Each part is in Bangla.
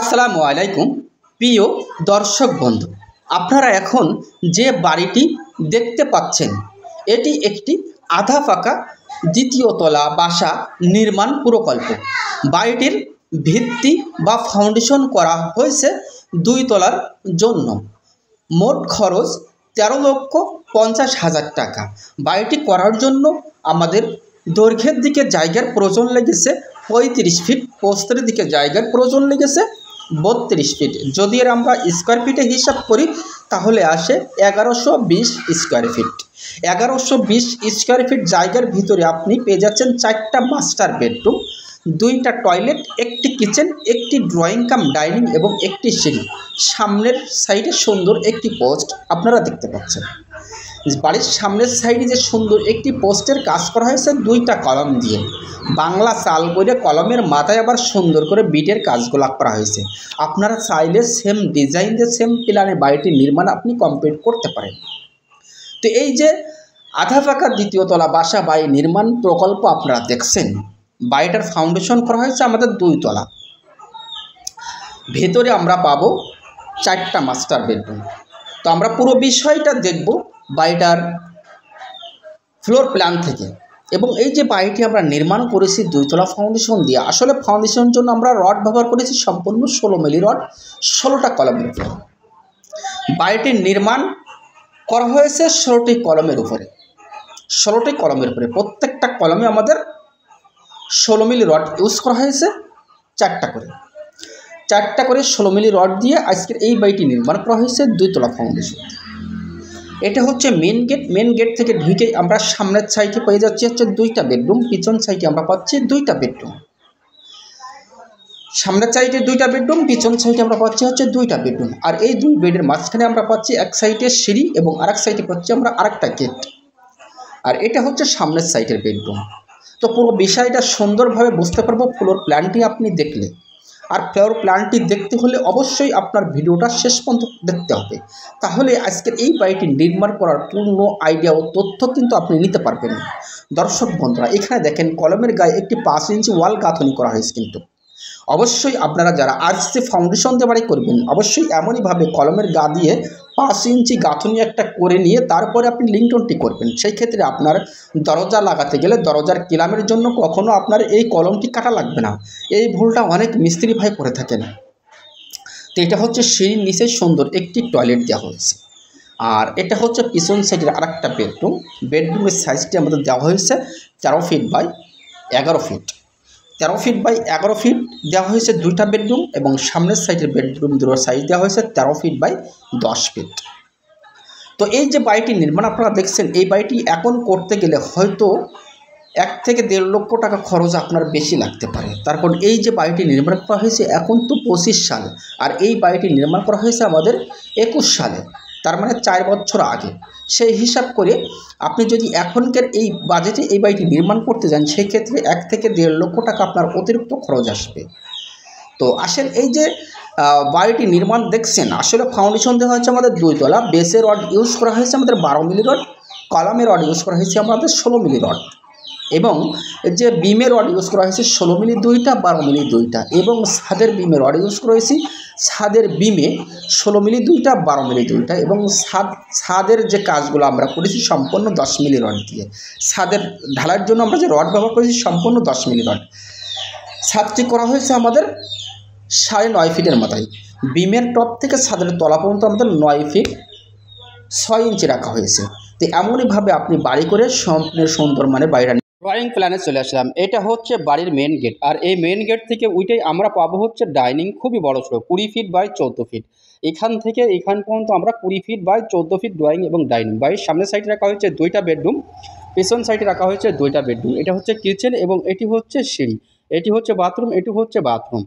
আসসালামু আলাইকুম প্রিয় দর্শক বন্ধু, আপনারা এখন যে বাড়িটি দেখতে পাচ্ছেন এটি একটি আধা পাকা দ্বিতীয় তলা বাসা নির্মাণ প্রকল্প। বাড়িটির ভিত্তি বা ফাউন্ডেশন করা হয়েছে 2 তলার জন্য। মোট খরচ 13,50,000 টাকা। বাড়িটি করার জন্য আমাদের দৈর্ঘ্যের দিকে জায়গার প্রয়োজন লেগেছে 35 ফিট, প্রস্থের দিকে জায়গার প্রয়োজন লেগেছে 32 ফিট। যদি এর আমরা স্কোয়ার ফিটে হিসাব করি তাহলে আসে 1120 স্কোয়ার ফিট। 1120 স্কোয়ার ফিট জায়গার ভিতরে আপনি পেয়ে যাচ্ছেন 4টা মাস্টার বেডরুম, 2টা টয়লেট, একটি কিচেন, একটি ড্রয়িং কাম ডাইনিং এবং একটি সিঁড়ি। সামনের সাইডে সুন্দর একটি পোস্ট আপনারা দেখতে পাচ্ছেন। বাড়ির সামনের সাইডে যে সুন্দর একটি পোস্টের কাজ করা হয়েছে 2টা কলম দিয়ে, বাংলা চাল করে কলমের মাথায় আবার সুন্দর করে বিটের কাজগুলো করা হয়েছে। আপনারা চাইলে সেম ডিজাইন দিয়ে সেম প্ল্যানে বাড়িটি নির্মাণ আপনি কমপ্লিট করতে পারেন। তো এই যে আধা পাকা দ্বিতীয় তলা বাসা বাড়ি নির্মাণ প্রকল্প আপনারা দেখছেন, বাড়িটার ফাউন্ডেশন করা হয়েছে আমাদের 2 তলা। ভেতরে আমরা পাবো 4টা মাস্টার বেডরুম। তো আমরা পুরো বিষয়টা দেখব বাড়িটার ফ্লোর প্ল্যান থেকে। এবং এই যে বাড়িটি আমরা নির্মাণ করেছি 2 তলা ফাউন্ডেশন দিয়ে, আসলে ফাউন্ডেশনের জন্য আমরা রড ব্যবহার করেছি সম্পূর্ণ 16 মিলি রড, 16টা কলমের উপরে। বাড়িটির নির্মাণ করা হয়েছে 16টি কলমের উপরে, 16টি কলমের উপরে। প্রত্যেকটা কলমে আমাদের 16 মিলি রড ইউজ করা হয়েছে, 4টা করে 16 মিলি রড দিয়ে আজকের এই বাড়িটি নির্মাণ করা হয়েছে 2 তলা ফাউন্ডেশন। এটা হচ্ছে মেন গেট। মেন গেট থেকে ঢুকে আমরা সামনের সাইডে পেয়ে যাচ্ছি হচ্ছে 2টা বেডরুম, পিছন সাইডে আমরা পাচ্ছি 2টা বেডরুম। সামনের সাইডে 2টা বেডরুম, পিছন সাইডে আমরা পাচ্ছি হচ্ছে 2টা বেডরুম। আর এই 2 বেডের মাঝখানে আমরা পাচ্ছি এক সাইডে সিঁড়ি এবং আরেক সাইডে পাচ্ছি আমরা আরেকটা গেট। আর এটা হচ্ছে সামনের সাইডের বেডরুম। তো পুরো বিষয়টা সুন্দরভাবে বুঝতে পারবো ফ্লোর প্ল্যানটি আপনি দেখলে। আর ফ্লোর প্ল্যানটি দেখতে হলে অবশ্যই আপনার ভিডিওটা শেষ পর্যন্ত দেখতে হবে, তাহলে আজকের এই বাড়িটি নির্মাণ করার পূর্ণ আইডিয়া ও তথ্য কিন্তু আপনি নিতে পারবেন। দর্শক বন্ধুরা, এখানে দেখেন কলমের গায়ে একটি 5 ইঞ্চি ওয়াল গাঁথনি করা হয়েছে। কিন্তু অবশ্যই আপনারা যারা আরসিসি ফাউন্ডেশন দিয়ে বাড়ি করবেন অবশ্যই এমনইভাবে কলমের গা দিয়ে 5 ইঞ্চি গাঁথনি একটা করে নিয়ে তারপরে আপনি লিংটনটি করবেন। সেই ক্ষেত্রে আপনার দরজা লাগাতে গেলে দরজার কিলামের জন্য কখনো আপনার এই কলমটি কাটা লাগবে না। এই ভুলটা অনেক মিস্ত্রি ভাই করে থাকেন। তো এটা হচ্ছে সিঁড়ির নিচে সুন্দর একটি টয়লেট দেওয়া হয়েছে। আর এটা হচ্ছে পিছন সাইডের আরেকটা বেডরুম। বেডরুমের সাইজটি আমাদের দেওয়া হয়েছে 13 feet by 11 feet. 13 feet by 11 feet দেওয়া হয়েছে 2টা বেডরুম এবং সামনের সাইডের বেডরুম দুটোর সাইজ দেওয়া হয়েছে 13 ফিট বাই 10 ফিট। তো এই যে বাড়িটি নির্মাণ আপনারা দেখছেন, এই বাড়িটি এখন করতে গেলে হয়তো 1 থেকে 1.5 লক্ষ টাকা খরচ আপনার বেশি লাগতে পারে। তারপর এই যে বাড়িটি নির্মাণ করা হয়েছে এখন তো 25 সাল, আর এই বাড়িটি নির্মাণ করা হয়েছে আমাদের 21 সালে, তার মানে 4 বছর আগে। সেই হিসাব করে আপনি যদি এখনকার এই বাজেটে এই বাড়িটি নির্মাণ করতে যান সেক্ষেত্রে 1 থেকে 1.5 লক্ষ টাকা আপনার অতিরিক্ত খরচ আসবে। তো আসেন, এই যে বাড়িটি নির্মাণ দেখছেন আসলে ফাউন্ডেশন দেওয়া হয়েছে আমাদের 2 তলা। বেসের রড ইউজ করা হয়েছে আমাদের 12 মিলি রড, কলামের রড ইউজ করা হয়েছে আমাদের 16 মিলি রড, এবং যে বিমের রড ইউজ করা হয়েছে 16 মিলি 2টা, 12 মিলি 2টা, এবং ছাদের বিমের রড ইউজ করা হয়েছে ছাদের বিমে 16 মিলি 2টা, 12 মিলি 2টা, এবং ছাদের যে কাজগুলো আমরা করেছি সম্পূর্ণ 10 মিলি রড দিয়ে। ছাদের ঢালার জন্য আমরা যে রড ব্যবহার করেছি সম্পূর্ণ 10 মিলি রড। ছাদটি করা হয়েছে আমাদের 9.5 ফিটের মাথায়। বিমের টপ থেকে ছাদের তলা পর্যন্ত আমাদের 9 ফিট 6 ইঞ্চি রাখা হয়েছে। তো এমনইভাবে আপনি বাড়ি করে সম্পূর্ণ সুন্দর মানে বাড়িটা ড্রয়িং প্ল্যানে চলে আসলাম। এটা হচ্ছে বাড়ির মেন গেট। আর এই মেন গেট থেকে উঠেই আমরা পাবো হচ্ছে ডাইনিং, খুবই বড় সড়ো 20 ফিট বাই 14 ফিট। এখান থেকে এখান পর্যন্ত আমরা 20 ফিট বাই 14 ফিট ড্রয়িং এবং ডাইনিং। বাড়ির সামনের সাইডে রাখা হয়েছে 2টা বেডরুম, পেছন সাইডে রাখা হয়েছে 2টা বেডরুম। এটা হচ্ছে কিচেন এবং এটি হচ্ছে সিঁড়ি, এটি হচ্ছে বাথরুম, এটি হচ্ছে বাথরুম,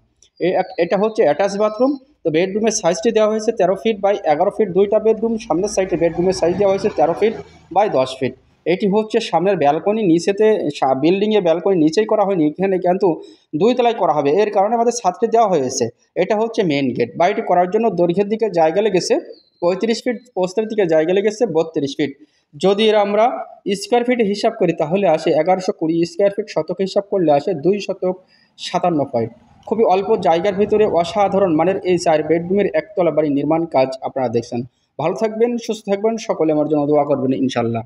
এটা হচ্ছে অ্যাটাচ বাথরুম। তো বেডরুমের সাইজটি দেওয়া হয়েছে 13 ফিট বাই 11 ফিট, 2টা বেডরুম। সামনের সাইডে বেডরুমের সাইজ দেওয়া হয়েছে 13 ফিট বাই 10 ফিট। এটি হচ্ছে সামনের ব্যালকনি, নিচেতে বিল্ডিংয়ে ব্যালকনি নিচেই করা হয়নি, এখানে কিন্তু 2 তলায় করা হবে, এর কারণে আমাদের ছাদটি দেওয়া হয়েছে। এটা হচ্ছে মেন গেট। বাড়িটি করার জন্য দৈর্ঘ্যের দিকে জায়গা লেগেছে 35 ফিট, প্রস্থের দিকে জায়গা লেগেছে 32 ফিট। যদি এর আমরা স্কোয়ার ফিটে হিসাব করি তাহলে আসে 1120 স্কোয়ার ফিট, শতক হিসাব করলে আসে 2 শতক 57 পয়েন্ট। খুবই অল্প জায়গার ভিতরে অসাধারণ মানের এই 4 বেডরুমের একতলা বাড়ির নির্মাণ কাজ আপনারা দেখছেন। ভালো থাকবেন, সুস্থ থাকবেন, সকলে আমার জন্য দোয়া করবেন ইনশাআল্লাহ।